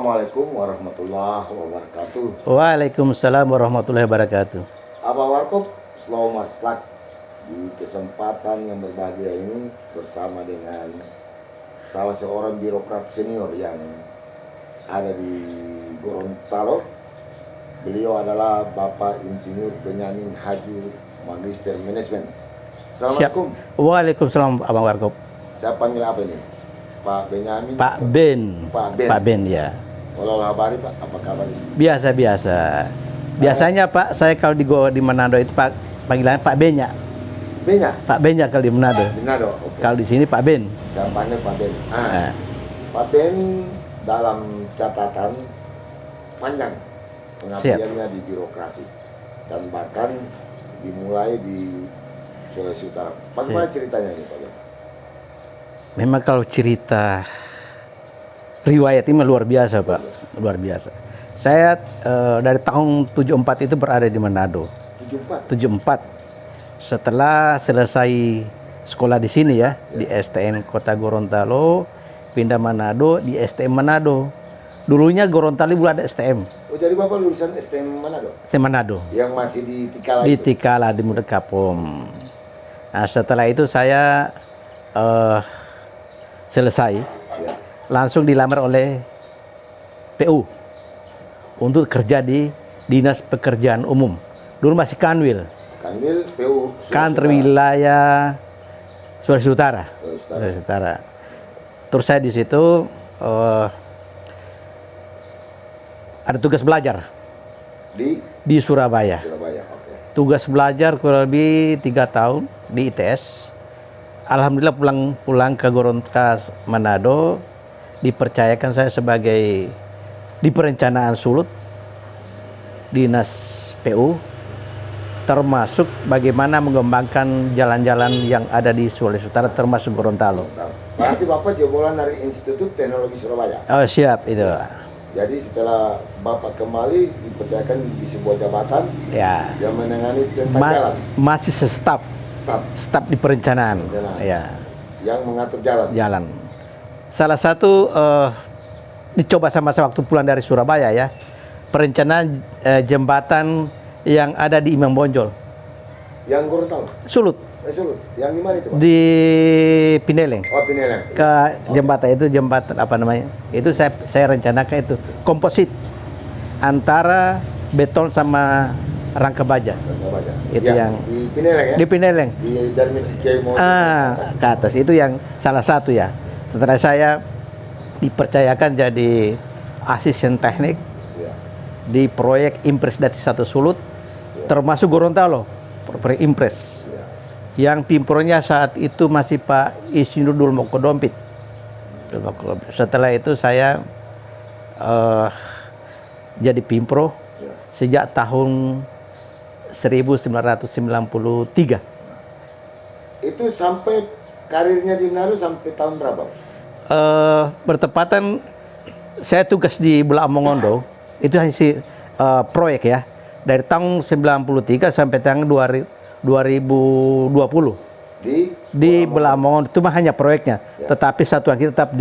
Assalamualaikum warahmatullahi wabarakatuh. Waalaikumsalam warahmatullahi wabarakatuh. Abang Warkop, selamat siang. Di kesempatan yang berbahagia ini bersama dengan salah seorang birokrat senior yang ada di Gorontalo. Beliau adalah Bapak Insinyur Benyamin Hajur, Magister Manajemen. Assalamualaikum. Waalaikumsalam Abang Warkop. Saya panggil apa ini? Pak Benyamin. Pak Ben. Pak Ben. Pak Ben ya. Walau habari Pak, apa kabar? Biasa. Biasanya Pak, saya kalau di Manado itu Pak panggilannya Pak Benya. Benya? Pak Benya kalau di Manado. Manado. Okay. Kalau di sini Pak Ben. Saya panggil Pak Ben. Pak Ben dalam catatan panjang pengabdiannya di birokrasi dan bahkan dimulai di Sulawesi Utara. Bagaimana ceritanya ini Pak Ben? Memang kalau cerita riwayat ini luar biasa Pak, luar biasa. Saya dari tahun 74 itu berada di Manado. 74. Setelah selesai sekolah di sini ya, di STM Kota Gorontalo, pindah Manado di STM Manado. Dulunya Gorontalo belum ada STM. Oh jadi Bapak lulusan STM Manado? STM Manado. Yang masih di Tikala. Di Tikala di Mudekapom. Nah setelah itu saya selesai, langsung dilamar oleh PU untuk kerja di Dinas Pekerjaan Umum. Dulu masih Kanwil. Kanwil PU. Kantor Wilayah Sulawesi Utara. Sulawesi Utara. Terus saya di situ ada tugas belajar di Surabaya. Okay. Tugas belajar kurang lebih 3 tahun di ITS. Alhamdulillah pulang ke Gorontalo Manado, dipercayakan saya sebagai di perencanaan Sulut Dinas PU, termasuk bagaimana mengembangkan jalan-jalan yang ada di Sulawesi Utara termasuk Gorontalo. Berarti Bapak jebolan dari Institut Teknologi Surabaya. Oh siap itu. Jadi setelah Bapak kembali dipercayakan di sebuah jabatan yang menangani tentang jalan. Masih staf di perencanaan. Ya. Yang mengatur jalan. Salah satu dicoba sama saya waktu pulang dari Surabaya ya, perencanaan jembatan yang ada di Imam Bonjol. Yang Gorontalo? Sulut. Sulut. Yang di mana itu Pak? Di Pineleng. Oh Pineleng. Ke jembatan apa namanya? Itu saya rencanakan itu komposit antara beton sama rangka baja. Itu yang di Pineleng ya? Di Pineleng. Di Darmisi Kiai ke atas. Itu yang salah satu ya. Setelah saya dipercayakan jadi asisten teknik di proyek Impres Dati 1 Sulut, termasuk Gorontalo, proyek Impres. Yang pimpronya saat itu masih Pak Insinyur Dulmoko Dompit. Setelah itu saya jadi pimpro sejak tahun 1993. Itu sampai karirnya di Manado sampai tahun berapa? Bertepatan saya tugas di Bula Mongondo, itu hanya proyek ya, dari tahun 93 sampai tahun 2020 di Bula Mongondo. Itu mah hanya proyeknya, tetapi satuan kita tetap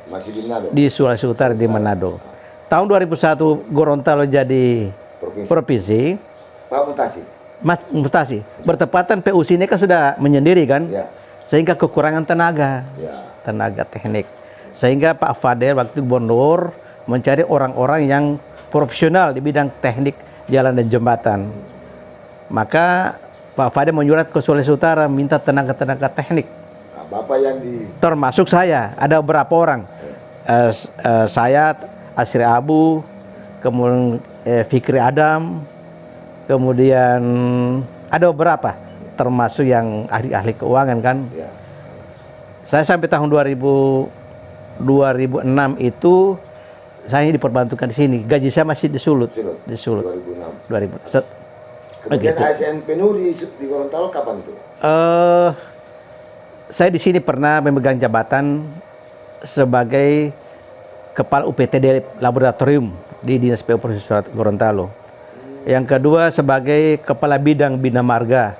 masih di Manado, di Sulawesi Utara di Manado. Tahun 2001 Gorontalo jadi provinsi. Pak mutasi. Bertepatan PU sini kan sudah menyendiri kan, sehingga kekurangan tenaga teknik. Sehingga Pak Fadel waktu gubernur mencari orang-orang yang profesional di bidang teknik jalan dan jembatan. Maka Pak Fadel menyurat ke Sulawesi Utara minta tenaga teknik. Bapak yang termasuk saya, ada beberapa orang. Saya, Asri Abu, kemudian Fikri Adam, kemudian ada beberapa, termasuk yang ahli keuangan kan. Saya sampai tahun 2006 itu saya diperbantukan di sini. Gaji saya masih di Sulut. 2006. Kemudian ASN penuh di Gorontalo kapan itu? Saya di sini pernah memegang jabatan sebagai kepala UPTD laboratorium di Dinas PU Provinsi Gorontalo. Yang kedua sebagai kepala bidang Bina Marga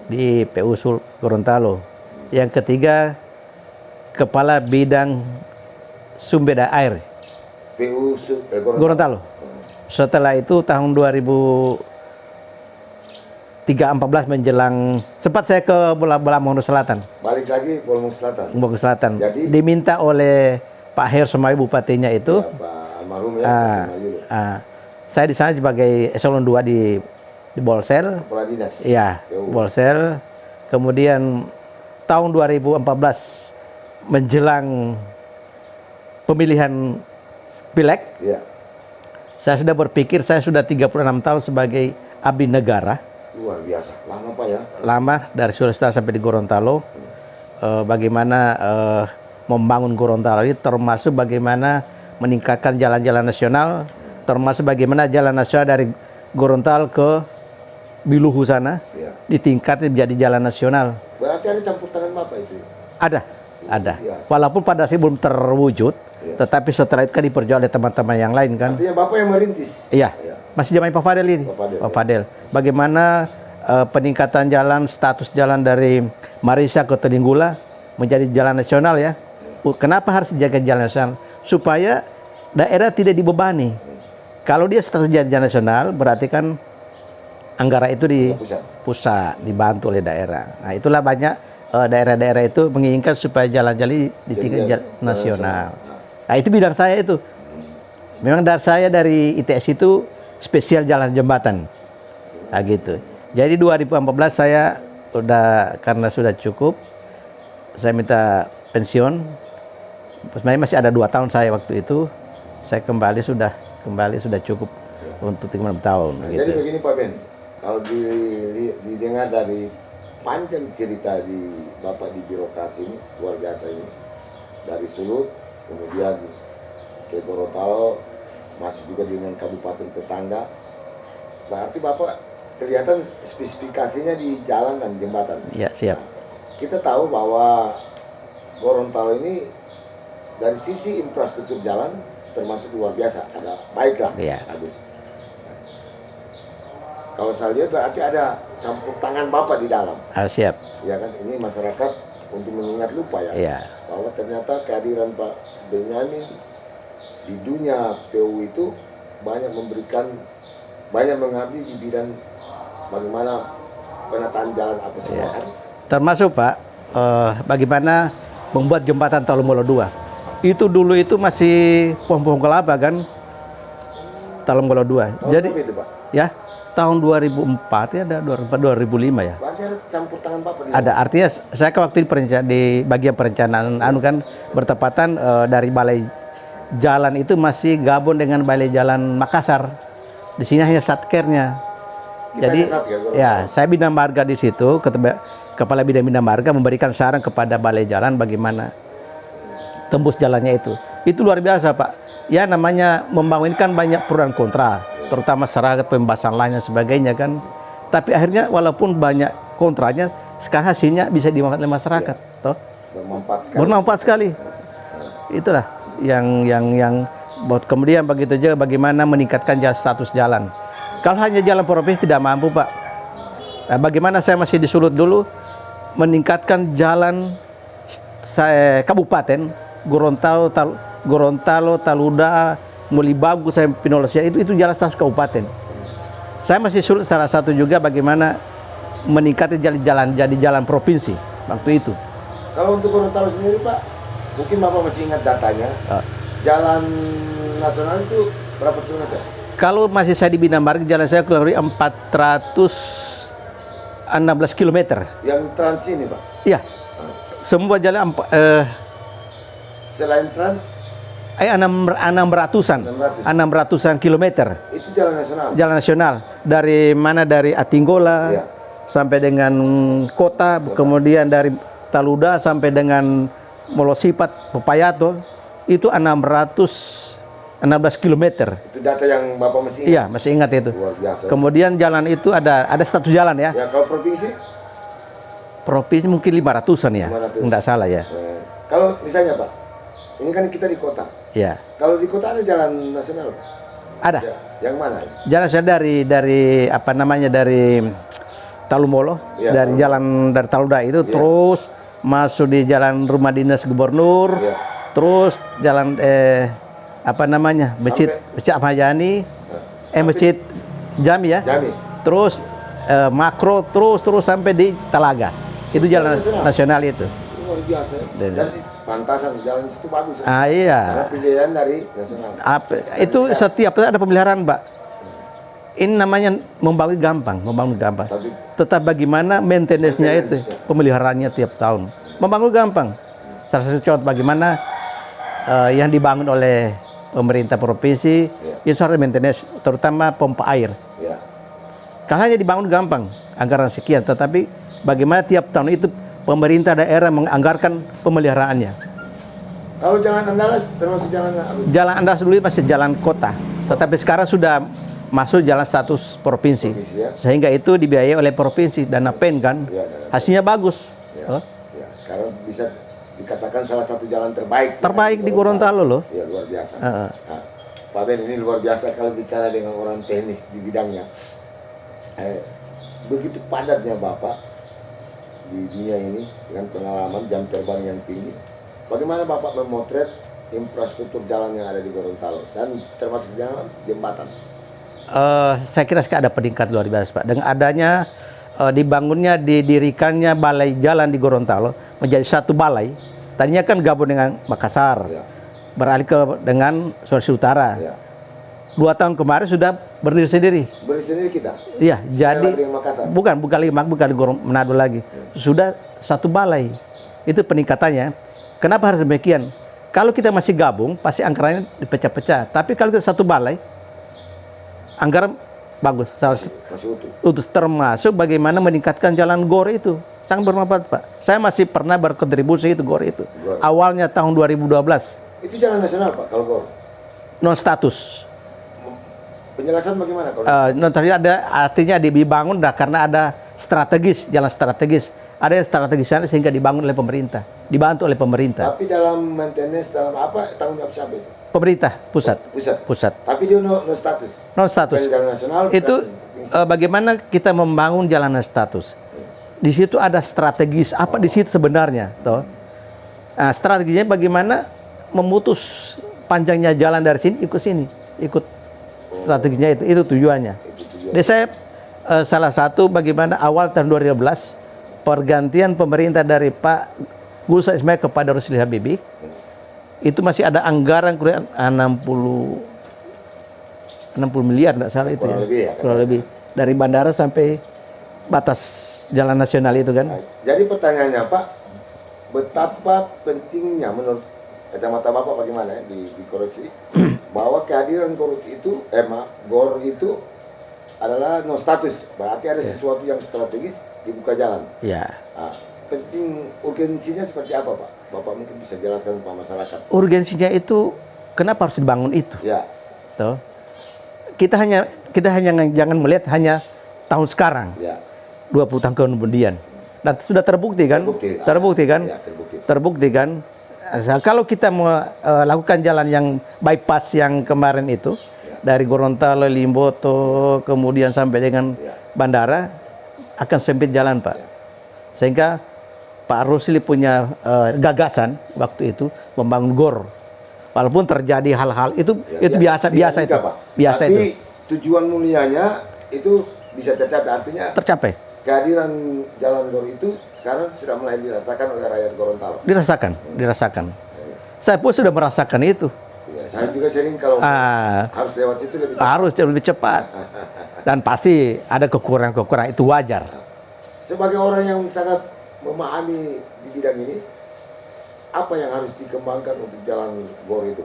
di PU Gorontalo. Yang ketiga kepala bidang sumber daya air PU Gorontalo. Gorontalo. Setelah itu tahun 2014 menjelang, sempat saya ke Bolamongo Selatan. Balik lagi Bolamongo Selatan. Bolamongo Selatan. Jadi diminta oleh Pak Her Semayu bupatinya itu. Ya, Pak almarhum ya. Saya di sana sebagai eselon 2 di Bolsel. Kepala dinas. Iya, Bolsel. Kemudian tahun 2014 menjelang pemilihan Pileg, ya. Saya sudah berpikir, saya sudah 36 tahun sebagai abdi negara. Luar biasa, lama Pak ya? Lama, dari Sulawesi Selatan sampai di Gorontalo. Bagaimana membangun Gorontalo ini, termasuk bagaimana meningkatkan jalan-jalan nasional, termasuk bagaimana jalan nasional dari Gorontalo ke Biluhu sana, ya, ditingkatkan menjadi jalan nasional. Berarti ada campur tangan Bapak itu? Ada. Biasa. Walaupun pada saat belum terwujud, ya, tetapi setelah itu kan diperjuang oleh teman-teman yang lain kan. Artinya Bapak yang merintis? Iya, ya. Masih zaman Pak Fadel ini. Pak Fadel. Bagaimana peningkatan jalan, status jalan dari Marisa ke Telinggula menjadi jalan nasional ya. Kenapa harus dijaga jalan nasional? Supaya daerah tidak dibebani. Kalau dia status jalan nasional, berarti kan anggaran itu di pusat, dibantu oleh daerah. Nah, itulah banyak daerah-daerah itu menginginkan supaya jalan-jalan di tingkat nasional. Nah, itu bidang saya itu. Memang saya dari ITS itu spesial jalan jembatan. Nah, gitu. Jadi 2014 saya karena sudah cukup, saya minta pensiun. Sebenarnya masih ada 2 tahun saya waktu itu. Saya kembali sudah cukup untuk 36 tahun. Nah, gitu. Jadi begini Pak Ben, kalau didengar dari panjang cerita di Bapak di birokrasi ini, luar biasa ini. Dari Sulut, kemudian ke Gorontalo, masih juga dengan kabupaten tetangga. Berarti Bapak kelihatan spesifikasinya di jalan dan jembatan. Ya, siap. Nah, kita tahu bahwa Gorontalo ini dari sisi infrastruktur jalan termasuk luar biasa, ada baiklah, ya, bagus. Kalau saya lihat berarti ada campur tangan Bapak di dalam. Siap. Ya kan, ini masyarakat untuk mengingat lupa ya, bahwa ternyata kehadiran Pak Benyamin di dunia PU itu banyak mengabdi di bidang bagaimana penataan jalan apa semua kan. Termasuk Pak, bagaimana membuat jembatan Talumolo 2. Itu dulu itu masih pohon-pohon kelapa kan, Talumolo 2. Jadi itu, Pak? Ya, tahun 2004 ya, ada 2005 ya. Berarti ada campur tangan Bapak di ada, artinya saya ke waktu di bagian perencanaan kan bertepatan dari Balai Jalan itu masih gabung dengan Balai Jalan Makassar. Di sini hanya satkernya. Jadi ya, saya bina marga di situ, kepala bidang bina marga memberikan saran kepada Balai Jalan bagaimana tembus jalannya itu. Itu luar biasa Pak. Ya, namanya membangun kan banyak pro dan kontra, terutama masyarakat, pembahasan lain dan sebagainya kan. Tapi akhirnya walaupun banyak kontranya, sekarang hasilnya bisa dimanfaatkan oleh masyarakat, toh. Bermanfaat sekali. Itulah yang buat kemudian begitu juga bagaimana meningkatkan status jalan. Kalau hanya jalan provinsi tidak mampu Pak. Nah, bagaimana saya masih di Sulut dulu meningkatkan jalan kabupaten Gorontalo, Taluda, Mulibagu, sampai Pinolosia itu jalan status kabupaten. Saya masih Sulut salah satu juga bagaimana meningkatkan jalan jadi jalan provinsi waktu itu. Kalau untuk Gorontalo sendiri Pak, mungkin Bapak masih ingat datanya. Jalan nasional itu berapa kilometer? Kalau masih saya di Bina Marga, jalan saya kurang lebih 416 km. Yang trans ini Pak? Iya. Semua jalan selain trans? 600-an kilometer. Itu jalan nasional? Jalan nasional. Dari mana? Dari Atinggola sampai dengan kota, kemudian dari Taluda sampai dengan Molosipat, Pepayato, itu 616 km. Itu data yang Bapak masih ingat? Iya, masih ingat itu. Luar biasa. Kemudian jalan itu ada status jalan ya. Ya, kalau provinsi? Provinsi mungkin 500-an ya, 500. Enggak salah ya. Kalau misalnya Pak, ini kan kita di kota. Iya. Kalau di kota ada jalan nasional? Ada. Ya, yang mana? Jalan saya dari apa namanya, dari Talumolo, dari jalan dari Taluda itu terus masuk di jalan rumah dinas gubernur, terus jalan apa namanya, masjid Ahmad Yani, masjid Jami ya, Jami. terus Makro, terus sampai di Talaga. Itu jalan nasional itu. Luar biasa. Dan pantasan jalan situ bagus. Iya. Karena pilihan dari nasional. Itu setiap ada pemeliharaan, Pak. Ini namanya membangun gampang. Tetap bagaimana maintenance-nya itu, pemeliharaannya tiap tahun. Membangun gampang. Salah satu contoh bagaimana yang dibangun oleh pemerintah provinsi itu harus maintenance, terutama pompa air. Kalau hanya dibangun gampang, anggaran sekian, tetapi bagaimana tiap tahun itu pemerintah daerah menganggarkan pemeliharaannya. Kalau jalan Andalas termasuk jalan Jalan Andalas dulu masih jalan kota, tetapi sekarang sudah masuk jalan status provinsi, sehingga itu dibiayai oleh provinsi, dana PEN kan, hasilnya bagus. Sekarang bisa dikatakan salah satu jalan terbaik di Gorontalo loh. Ya, luar biasa. Nah, Pak Ben, ini luar biasa kalau bicara dengan orang teknis di bidangnya. Begitu padatnya Bapak di dunia ini dengan pengalaman jam terbang yang tinggi. Bagaimana Bapak memotret infrastruktur jalan yang ada di Gorontalo dan termasuk jalan jembatan? Saya kira ada peningkat luar biasa, Pak. Dengan adanya dibangunnya, didirikannya balai jalan di Gorontalo menjadi satu balai. Tadinya kan gabung dengan Makassar, beralih dengan Sulawesi Utara. 2 tahun kemarin sudah berdiri sendiri. Berdiri sendiri kita? Iya, jadi bukan di Manado lagi. Sudah satu balai. Itu peningkatannya. Kenapa harus demikian? Kalau kita masih gabung, pasti anggarannya dipecah-pecah. Tapi kalau kita satu balai, anggaran bagus. Masih utuh. Termasuk bagaimana meningkatkan jalan GOR itu. Sangat bermanfaat, Pak. Saya masih pernah berkontribusi itu GOR itu. Awalnya tahun 2012. Itu jalan nasional, Pak, kalau GOR? Non status. Penjelasan bagaimana kalau? Artinya dibangun karena ada jalan strategis. Ada yang strategisnya sehingga dibangun oleh pemerintah, dibantu oleh pemerintah. Tapi dalam maintenance, dalam apa tanggung jawab siapa itu? Pemerintah pusat. Tapi dia non status. Non status. Jalan nasional. Itu bagaimana kita membangun jalan status. Di situ ada strategis apa di situ sebenarnya, toh. Nah, strateginya bagaimana memutus panjangnya jalan dari sini ikut sini, ikut strateginya itu tujuannya. Jadi saya salah satu bagaimana awal tahun 2012 pergantian pemerintah dari Pak Gus Ismail kepada Rusli Habibie itu masih ada anggaran kurang 60 miliar enggak salah itu kurang lebih dari bandara sampai batas jalan nasional itu kan. Jadi pertanyaannya Pak, betapa pentingnya menurut kacamata Bapak bagaimana dikoreksi bahwa kehadiran GOR itu adalah non status, berarti ada sesuatu yang strategis dibuka jalan. Iya. Nah, penting urgensinya seperti apa, Pak? Bapak mungkin bisa jelaskan kepada masyarakat. Urgensinya itu kenapa harus dibangun itu? Ya. Tuh. Kita hanya jangan melihat hanya tahun sekarang. Ya. 20 tahun kemudian. Dan sudah terbukti kan? Terbukti kan? Ya, terbukti kan? Kalau kita mau lakukan jalan yang bypass yang kemarin itu dari Gorontalo, Limboto, kemudian sampai dengan bandara akan sempit jalan, Pak. Sehingga Pak Rusli punya gagasan waktu itu membangun GOR. Walaupun terjadi hal-hal itu biasa itu. Tapi tujuan mulianya itu bisa tercapai, artinya tercapai. Kehadiran jalan GOR itu sekarang sudah mulai dirasakan oleh rakyat Gorontalo. Dirasakan. Saya pun sudah merasakan itu. Ya, saya juga sering kalau harus lewat situ lebih cepat. Harus lebih cepat. Dan pasti ada kekurangan itu wajar. Sebagai orang yang sangat memahami di bidang ini, apa yang harus dikembangkan untuk jalan GOR itu?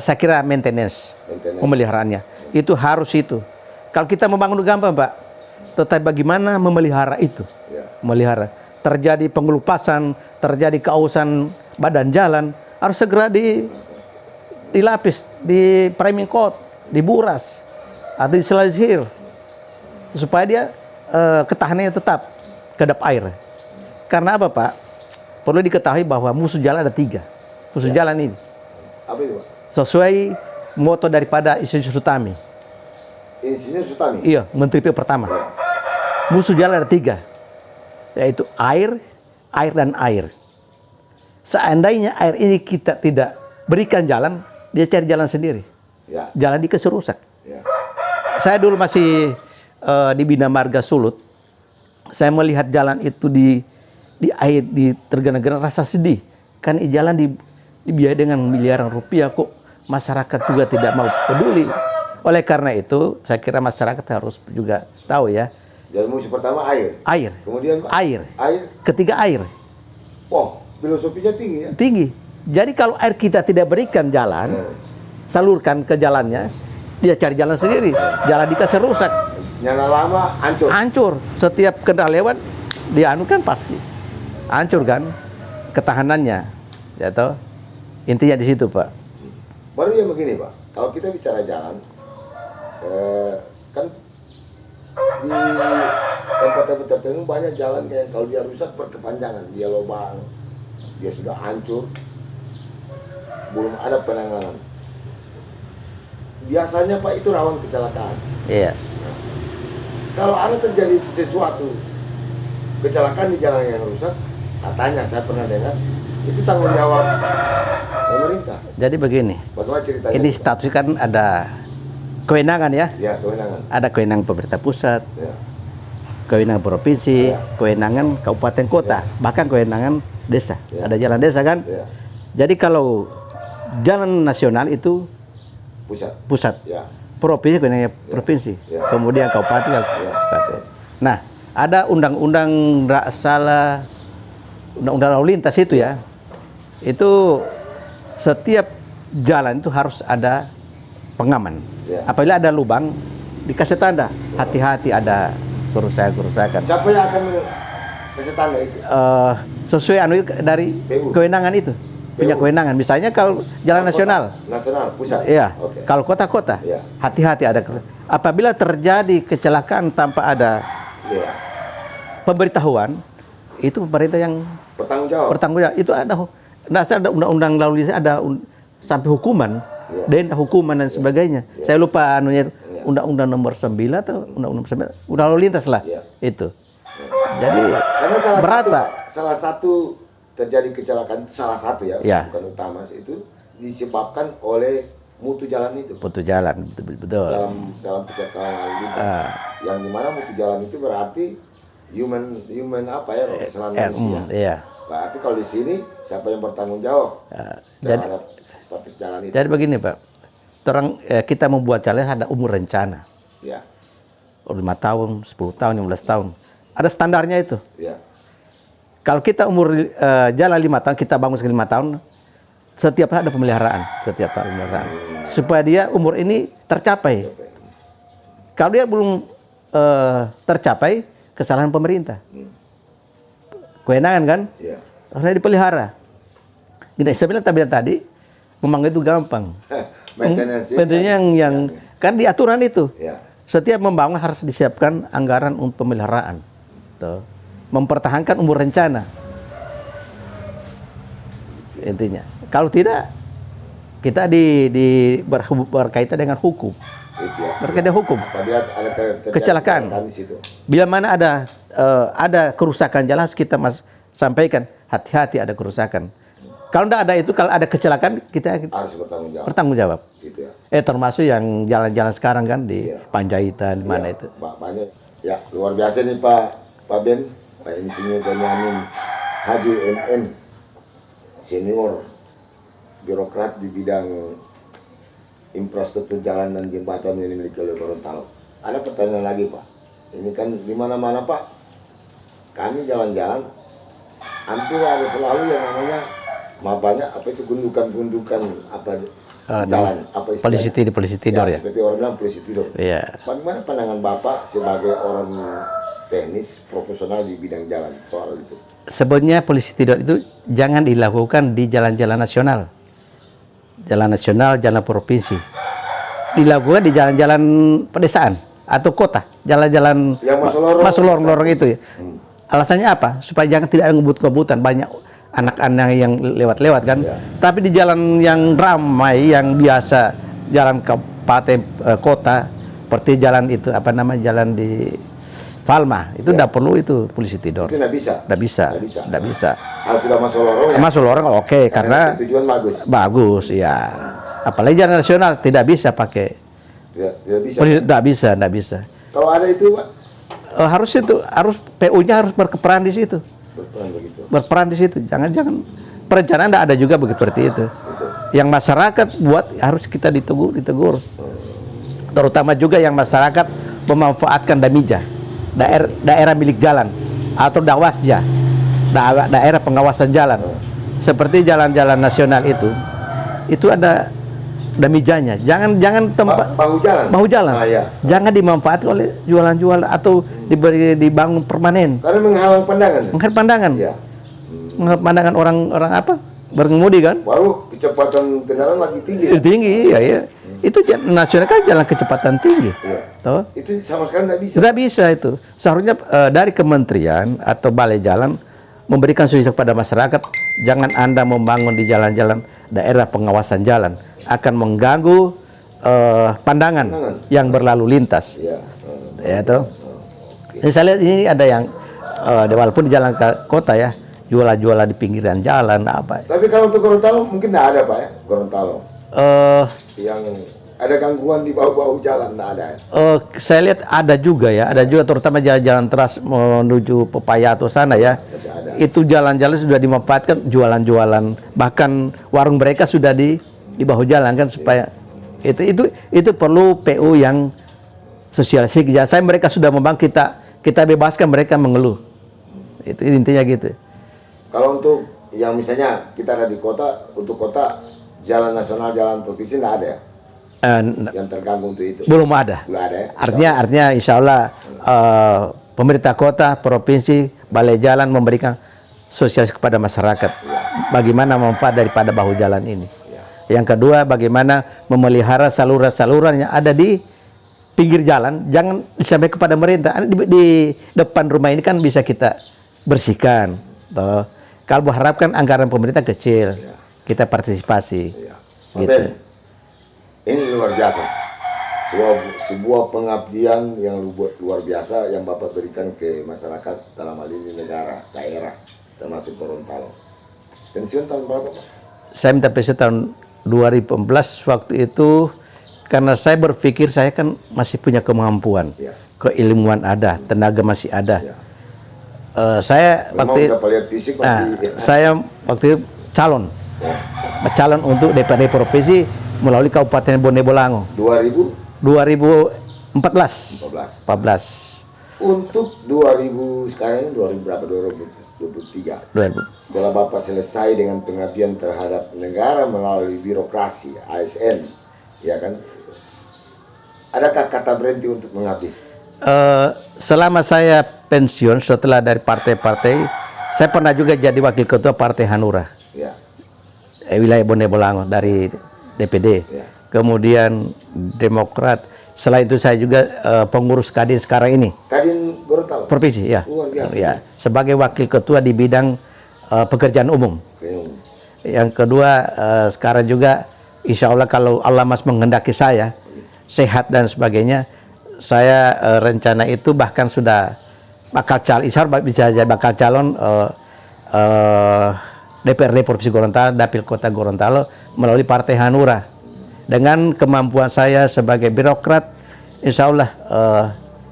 Saya kira maintenance. Pemeliharaannya. Itu harus itu. Kalau kita membangun gampang, Pak. Tetapi bagaimana memelihara itu? Memelihara. Terjadi pengelupasan, terjadi keausan badan jalan, harus segera dilapis, di priming coat, diburas, atau diselasir, supaya dia ketahanannya tetap kedap air. Karena apa, Pak? Perlu diketahui bahwa musuh jalan ada 3. Musuh jalan ini. Apa itu, Pak? Sesuai moto daripada Insinyur Sutami. Insinyur Sutami? Iya, Menteri pertama. Musuh jalan ada 3, yaitu air, dan air. Seandainya air ini kita tidak berikan jalan, dia cari jalan sendiri. Ya. Jalan dikasih rusak. Ya. Saya dulu masih di Bina Marga Sulut. Saya melihat jalan itu di air, di tergena-gena, rasa sedih. Kan jalan dibiayai dengan miliaran rupiah, kok masyarakat juga tidak mau peduli. Oleh karena itu, saya kira masyarakat harus juga tahu ya. Jalan musuh pertama air. Air. Kemudian Pak? Air. Air. Ketiga air. Wow, filosofinya tinggi ya. Tinggi. Jadi kalau air kita tidak berikan jalan, salurkan ke jalannya, dia cari jalan sendiri. Jalan dikasih rusak. Nyala lama hancur. Hancur. Setiap kendaraan lewat, dia anu kan pasti hancur kan ketahanannya. Ya toh? Intinya di situ, Pak. Baru yang begini, Pak. Kalau kita bicara jalan, kan di tempat-tempat tertentu banyak jalan kayak kalau dia rusak berkepanjangan, dia lubang, dia sudah hancur, belum ada penanganan. Biasanya Pak itu rawan kecelakaan. Iya. Kalau ada terjadi sesuatu kecelakaan di jalan yang rusak, katanya saya pernah dengar itu tanggung jawab pemerintah. Jadi begini. Bagaimana ceritanya? Ini status kan ada kewenangan ya. Ya, kewenangan. Ada kewenangan pemerintah pusat, Ya. kewenangan provinsi, Ya. kewenangan kabupaten kota, bahkan kewenangan desa. Ya. Ada jalan desa kan? Ya. Jadi kalau jalan nasional itu pusat, Ya. provinsi kewenangannya provinsi, Ya. kemudian kabupaten. Kabupaten. Nah, ada undang-undang nggak salah, undang-undang lalu lintas itu ya. Itu setiap jalan itu harus ada pengaman. Ya. Apabila ada lubang, dikasih tanda, hati-hati ada kerusakan. Siapa yang akan kasih tanda itu? Sesuai anu dari PU. kewenangan itu, punya PU. kewenangan. Misalnya kalau jalan nasional, Nasional, pusat. iya. Oke. Kalau kota-kota, Iya. hati-hati ada. Apabila terjadi kecelakaan tanpa ada Iya. pemberitahuan, itu pemerintah yang Bertanggung jawab. bertanggung jawab. Itu ada undang-undang lalu lintas, ada sampai hukuman, Iya. denda hukuman dan sebagainya. Iya. Saya lupa anunya, Iya. undang-undang nomor 9 atau undang-undang 9, undang lalu lintas lah. Iya. Itu. Jadi Karena berat, Pak. salah satu terjadi kecelakaan, salah satu ya, Ya. bukan utama, itu disebabkan oleh mutu jalan itu. putus jalan, betul. Dalam kecelakaan lalu lintas. Ah, Yang dimana mutu jalan itu berarti human apa ya, kesalahan manusia. iya. Berarti kalau di sini siapa yang bertanggung jawab Jadi, terhadap status jalan itu? jadi begini Pak, kita membuat jalan ada umur rencana, Ya, 5 tahun, 10 tahun, 15 tahun. Ada standarnya itu. ya, Kalau kita umur jalan 5 tahun, kita bangun 5 tahun, setiap hari ada pemeliharaan, supaya dia umur ini tercapai. oke. Kalau dia belum tercapai, kesalahan pemerintah. Kewenangan kan, Ya. harusnya dipelihara. Gini, saya bilang tadi, memang itu gampang. Maintenance-nya Tentunya yang kan di aturan itu, ya, setiap membangun harus disiapkan anggaran untuk pemeliharaan. Tuh. Mempertahankan umur rencana. Intinya. Kalau tidak, kita berkaitan dengan hukum. itu ya. Berkaitan dengan hukum. Apabila ada terjadi Kecelakaan. di situ. Bila mana ada kerusakan jalan, harus kita sampaikan, hati-hati ada kerusakan. Kalau tidak ada itu, kalau ada kecelakaan, kita Harus bertanggung jawab. bertanggung jawab. Gitu ya. Termasuk yang jalan-jalan sekarang kan di Iya. Panjaitan, di mana Ya, itu. banyak. Ya, luar biasa nih Pak Ben, Pak Insinyur Bonyamin Haji MM, senior birokrat di bidang infrastruktur jalan dan jembatan yang dimiliki oleh Gorontalo. Ada pertanyaan lagi Pak. Ini kan di mana-mana Pak, kami jalan-jalan, hampir ada selalu yang namanya banyak apa itu gundukan-gundukan apa jalan, apa istilahnya? Polisi tidur ya. Seperti orang bilang polisi tidur. Iya. Bagaimana pandangan Bapak sebagai orang teknis profesional di bidang jalan soal itu? Sebenarnya polisi tidur itu jangan dilakukan di jalan-jalan nasional. Jalan nasional, jalan provinsi. Dilakukan di jalan-jalan pedesaan atau kota, jalan-jalan Yang masuk lorong-lorong itu ya. Alasannya apa? Supaya jangan tidak ada ngebut-ngebutan, banyak anak-anak yang lewat-lewat kan. Ya. Tapi di jalan yang ramai, yang biasa, jalan kabupaten kota, seperti jalan itu apa namanya, jalan di Palma, itu tidak perlu itu polisi tidur. Itu nggak bisa. Nggak bisa. Kalau sudah masuk lorong ya. Masuk lorong oke, karena tujuan bagus. bagus ya. Apalagi jalan nasional tidak bisa pakai. Tidak bisa. Tidak bisa. Kalau ada itu, Pak? Harus PU-nya harus berperan di situ. Berperan begitu. Berperan di situ. Jangan perencanaan tidak ada juga seperti itu. Betul. Yang masyarakat buat harus kita ditegur. Terutama juga yang masyarakat memanfaatkan damija, daerah milik jalan atau dawasja, daerah pengawasan jalan. Seperti jalan-jalan nasional itu ada damijanya. Jangan tempat bahu jalan. Ah, ya. Jangan dimanfaatkan oleh jualan-jualan atau dibangun permanen. Karena menghalang pandangan. Menghalang pandangan. Ya. Menghalang pandangan orang apa? Bergemudi kan? Baru kecepatan kendaraan lagi tinggi. Tinggi, iya. Itu nasional kan jalan kecepatan tinggi. Iya. Tahu? Itu sama sekali nggak bisa. Tidak bisa itu. Seharusnya dari kementerian atau balai jalan memberikan solusi kepada masyarakat, jangan Anda membangun di jalan-jalan daerah pengawasan jalan, akan mengganggu pandangan yang berlalu lintas. Iya. Ya toh. Saya lihat ini ada yang walaupun di jalan kota ya, jualan-jualan di pinggiran jalan apa. Tapi kalau untuk Gorontalo mungkin nggak ada, Pak ya, Gorontalo. Yang ada gangguan di bahu-bahu jalan nggak ada. Saya lihat ada juga terutama jalan-jalan teras menuju Pepaya atau sana ya. Itu jalan-jalan sudah dimanfaatkan jualan-jualan, bahkan warung mereka sudah di bahu jalan kan supaya itu perlu PU yang sosialisasi. Saya mereka sudah membangun, kita bebaskan mereka mengeluh. Itu intinya gitu. Kalau untuk yang misalnya kita ada di kota, untuk kota jalan nasional, jalan provinsi nggak ada ya? Yang terganggu untuk itu? Belum ada ya? Artinya insya Allah pemerintah kota, provinsi, balai jalan memberikan sosialisasi kepada masyarakat. Ya. Bagaimana manfaat daripada bahu jalan ini. Ya. Yang kedua, bagaimana memelihara saluran-saluran yang ada di pinggir jalan, jangan sampai kepada pemerintah. Di depan rumah ini kan bisa kita bersihkan. Toh. Kalau berharapkan anggaran pemerintah kecil, ya, kita partisipasi. Ya. Gitu. Ini luar biasa, sebuah pengabdian yang luar biasa yang Bapak berikan ke masyarakat, dalam hal ini negara, daerah, termasuk Gorontalo. Pensiun tahun berapa, Pak? Saya minta pensiun tahun 2014. Waktu itu karena saya berpikir saya kan masih punya kemampuan, ya, keilmuan ada, tenaga masih ada. Ya. Saya waktu saya waktu itu calon untuk DPRD provinsi melalui Kabupaten Bone Bolango. 2014. Untuk 2000 sekarang ini 2000 berapa? 2023. Setelah Bapak selesai dengan pengabdian terhadap negara melalui birokrasi ASN, ya kan? Adakah kata berhenti untuk mengabdi? Selama saya pensiun setelah dari partai-partai, saya pernah juga jadi wakil ketua Partai Hanura. Ya. Wilayah Bone Bolango dari DPD. Ya. Kemudian Demokrat. Selain itu saya juga pengurus Kadin sekarang ini. Kadin Gorontalo? Provinsi, ya. Luar biasa. Ya. Sebagai wakil ketua di bidang pekerjaan umum. Yang kedua, sekarang juga insya Allah kalau Allah masih menghendaki saya sehat dan sebagainya, saya rencana itu bahkan sudah bakal calon, bisa jadi bakal calon DPRD Provinsi Gorontalo, Dapil Kota Gorontalo melalui Partai Hanura. Dengan kemampuan saya sebagai birokrat, insya Allah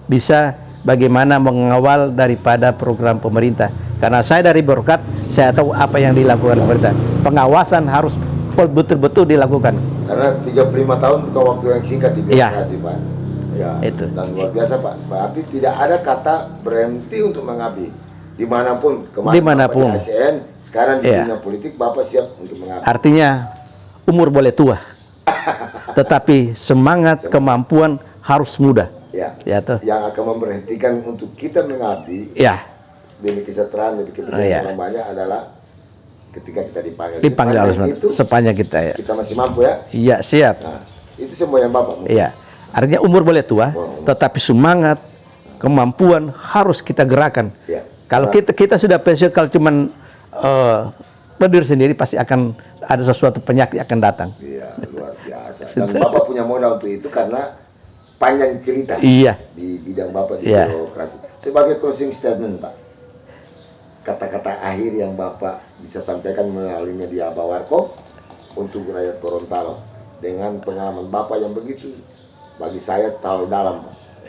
bisa bagaimana mengawal daripada program pemerintah. Karena saya dari birokrat, saya tahu apa yang dilakukan pemerintah. Pengawasan harus betul-betul dilakukan. Karena 35 tahun bukan waktu yang singkat di birokrasi, Pak. Ya, itu. Dan luar biasa, Pak. Berarti tidak ada kata berhenti untuk mengabdi. Dimanapun, kemarin di ASN, sekarang di dunia politik, Bapak siap untuk mengabdi. Artinya, umur boleh tua. Tetapi semangat, kemampuan harus muda. Ya, toh. Yang akan memberhentikan untuk kita mengabdi, demi kesejahteraan, demi kepentingan orang banyak adalah ketika kita dipanggil oleh itu, sepanjang kita masih mampu ya. Iya, siap. Nah, itu semua yang Bapak. Iya. Artinya umur boleh tua, tetapi semangat, kemampuan harus kita gerakan. Ya. Kalau kita sudah pensiun, kalau cuman berdiri sendiri, pasti akan ada sesuatu penyakit akan datang. Iya, luar biasa. Dan Bapak punya modal untuk itu karena panjang cerita. Iya. Di bidang Bapak di birokrasi. Sebagai closing statement, Pak, kata-kata akhir yang Bapak bisa sampaikan melalui media Bawarko untuk rakyat Gorontalo dengan pengalaman Bapak yang begitu bagi saya terlalu dalam.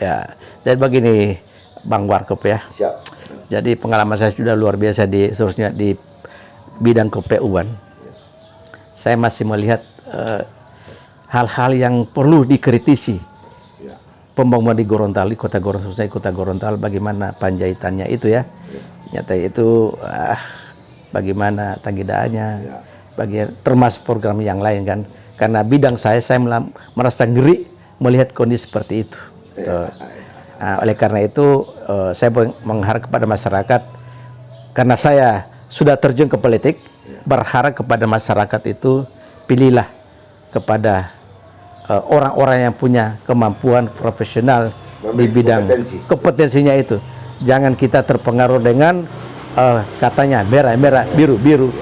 Ya, jadi begini Bang Warkop ya. Siap. Jadi pengalaman saya sudah luar biasa khususnya di bidang KPU-an. Saya masih melihat hal-hal yang perlu dikritisi. Ya. Pembangunan di Gorontalo, di kota Gorontalo, khususnya kota Gorontalo, bagaimana panjaitannya itu ya. Nyata itu bagaimana tanggidaannya, termasuk program yang lain kan. Karena bidang saya merasa ngeri melihat kondisi seperti itu. Oleh karena itu saya mengharap kepada masyarakat, karena saya sudah terjun ke politik, berharap kepada masyarakat itu pilihlah kepada orang-orang yang punya kemampuan profesional di bidang kompetensinya itu. Jangan kita terpengaruh dengan katanya merah, biru.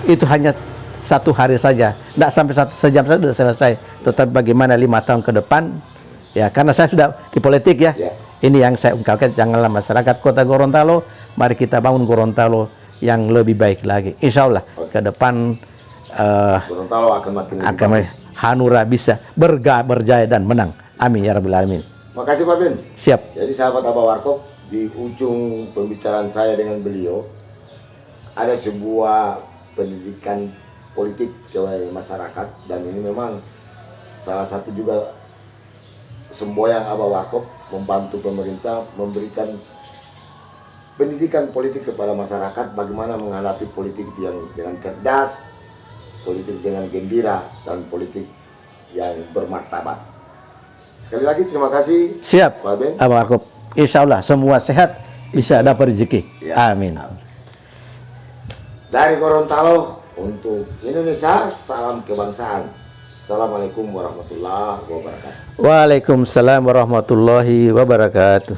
Itu hanya satu hari saja, tidak sampai sejam saja sudah selesai. Tetapi bagaimana 5 tahun ke depan, ya karena saya sudah di politik ya. Ini yang saya ungkapkan, janganlah masyarakat kota Gorontalo, mari kita bangun Gorontalo yang lebih baik lagi. Insya Allah ke depan Gorontalo akan makin bagus. Hanura bisa berjaya dan menang. Amin ya Rabbal Alamin. Makasih Pak Ben. Siap. Jadi sahabat Abah Warkop, di ujung pembicaraan saya dengan beliau ada sebuah pendidikan politik ke masyarakat, dan ini memang salah satu juga semboyan Abah Warkop membantu pemerintah memberikan pendidikan politik kepada masyarakat, bagaimana menghadapi politik yang dengan cerdas, politik dengan gembira, dan politik yang bermartabat. Sekali lagi terima kasih. Siap Pak Ben. Abah Warkop. Insya Allah semua sehat, bisa dapat rezeki. Ya. Amin. Dari Gorontalo untuk Indonesia, salam kebangsaan. Assalamualaikum warahmatullahi wabarakatuh. Waalaikumsalam warahmatullahi wabarakatuh.